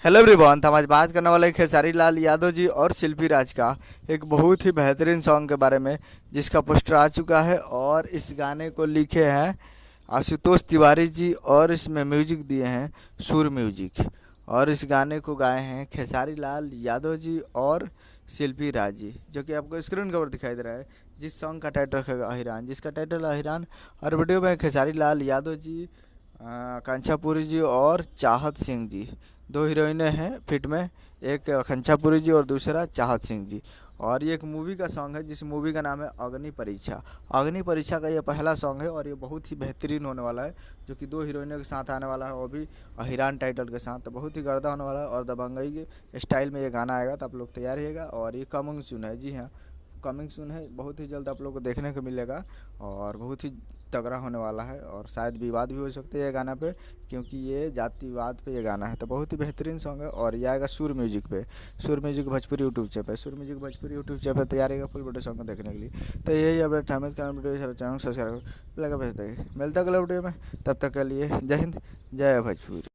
Hello everyone. तो हम आज बात करने वाले हैं खेसारी लाल यादव जी और शिल्पी राज का एक बहुत ही बेहतरीन सॉन्ग के बारे में, जिसका पोस्टर आ चुका है और इस गाने को लिखे हैं आशुतोष तिवारी जी और इसमें म्यूजिक दिए हैं सुर म्यूजिक। और इस गाने को गाए हैं खेसारी लाल यादव जी और शिल्पी राज जी, जो कि आपको स्क्रीन के ऊपर दिखाई दे रहा है। जिस सॉन्ग का टाइटल है अहिरान, जिसका टाइटल है अहिरान। और वीडियो में खेसारी लाल यादव जी, आकांक्षापुरी जी और चाहत सिंह जी, दो हीरोइनें हैं फिट में, एक आकांक्षापुरी जी और दूसरा चाहत सिंह जी। और ये एक मूवी का सॉन्ग है जिस मूवी का नाम है अग्नि परीक्षा। अग्नि परीक्षा का ये पहला सॉन्ग है और ये बहुत ही बेहतरीन होने वाला है, जो कि दो हीरोइनों के साथ आने वाला है, वो भी अहिरान टाइटल के साथ। तो बहुत ही गर्दा होने वाला है और दबंगई के स्टाइल में ये गाना आएगा, तो आप लोग तैयार रहिएगा। और ये कमिंग सून है, जी हाँ कमिंग सून है, बहुत ही जल्द आप लोग को देखने को मिलेगा और बहुत ही तगड़ा होने वाला है। और शायद विवाद भी हो सकते हैं ये गाना पे, क्योंकि ये जातिवाद पे ये गाना है। तो बहुत ही बेहतरीन सॉन्ग है और ये आएगा सुर म्यूजिक पे, सुर म्यूजिक भोजपुरी यूट्यूब चैनल, सुर म्यूजिक भोजपुरी यूट्यूब चैनल पर तैयार रहेगा फुल वीडियो सॉन्ग को देखने के लिए। तो यही अपडेट है, वीडियो चैनल सब्सक्राइब लगा भेज देंगे। मिलता है अगले वीडियो में, तब तक के लिए जय हिंद जय भोजपुरी।